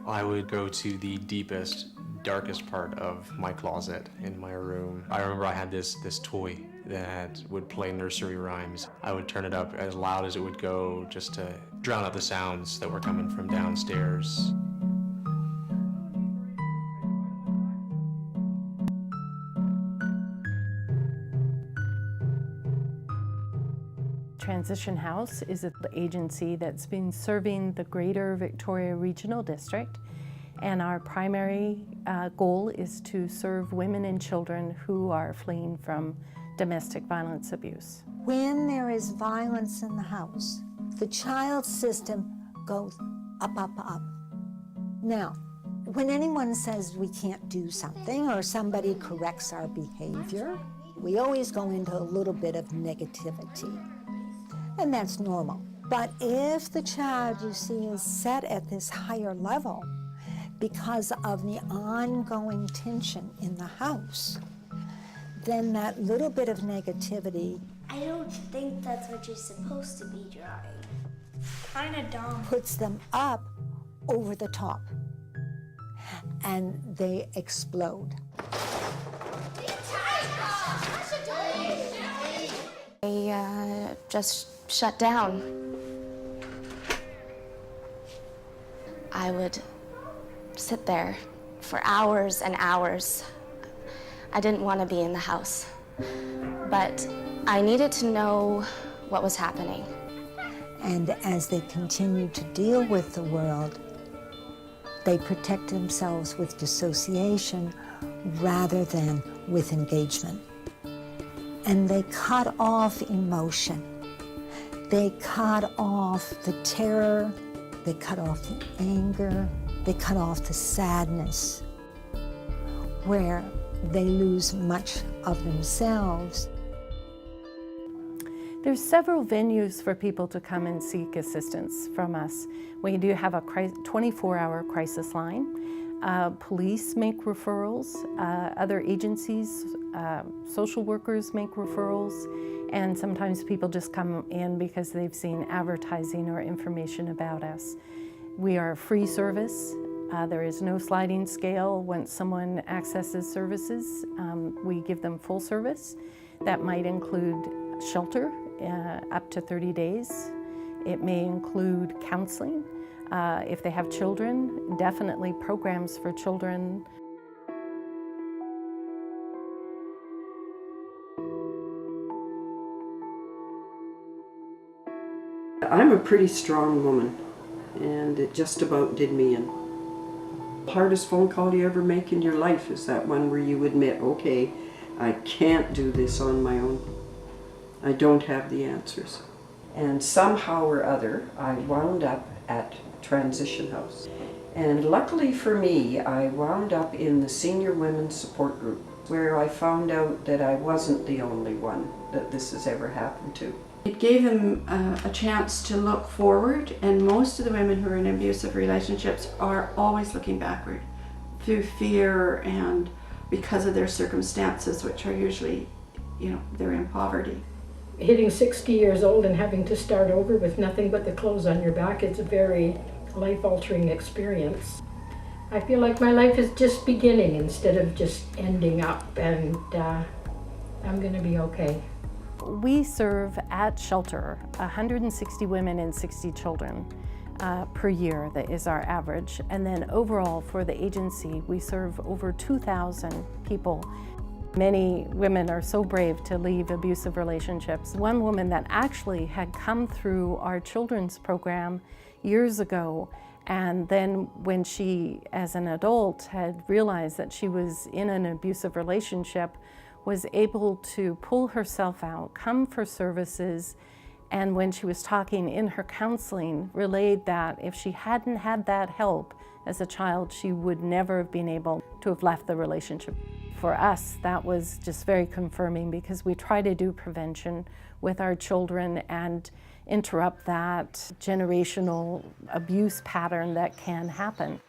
I would go to the deepest, darkest part of my closet in my room. I remember I had this toy that would play nursery rhymes. I would turn it up as loud as it would go just to drown out the sounds that were coming from downstairs. Transition House is an agency that's been serving the Greater Victoria Regional District, and our primary goal is to serve women and children who are fleeing from domestic violence abuse. When there is violence in the house, the child system goes up, up, up. Now, when anyone says we can't do something or somebody corrects our behavior, we always go into a little bit of negativity. And that's normal. But if the child, you see, is set at this higher level because of the ongoing tension in the house, then that little bit of negativity, I don't think that's what you're supposed to be drawing. Kinda dumb. puts them up over the top and they explode. I just shut down. I would sit there for hours and hours. I didn't want to be in the house, but I needed to know what was happening. And as they continue to deal with the world, they protect themselves with dissociation rather than with engagement. And they cut off emotion. They cut off the terror, they cut off the anger, they cut off the sadness, where they lose much of themselves. There's several venues for people to come and seek assistance from us. We do have a 24-hour crisis line. Police make referrals, other agencies, social workers make referrals, and sometimes people just come in because they've seen advertising or information about us. We are a free service. There is no sliding scale. Once someone accesses services, we give them full service. That might include shelter, up to 30 days. It may include counseling. If they have children, definitely programs for children. I'm a pretty strong woman, and it just about did me in. The hardest phone call you ever make in your life is that one where you admit, okay, I can't do this on my own. I don't have the answers. And somehow or other, I wound up at Transition House. And luckily for me, I wound up in the Senior Women's Support Group, where I found out that I wasn't the only one that this has ever happened to. It gave them a chance to look forward, and most of the women who are in abusive relationships are always looking backward through fear and because of their circumstances, which are usually, they're in poverty. Hitting 60 years old and having to start over with nothing but the clothes on your back, it's a very life-altering experience. I feel like my life is just beginning instead of just ending up, and I'm going to be okay. We serve at shelter 160 women and 60 children per year. That is our average. And then overall for the agency, we serve over 2,000 people. Many women are so brave to leave abusive relationships. One woman that actually had come through our children's program years ago, and then when she, as an adult, had realized that she was in an abusive relationship, was able to pull herself out, come for services, and when she was talking in her counseling, relayed that if she hadn't had that help as a child, she would never have been able to have left the relationship. For us, that was just very confirming, because we try to do prevention with our children and interrupt that generational abuse pattern that can happen.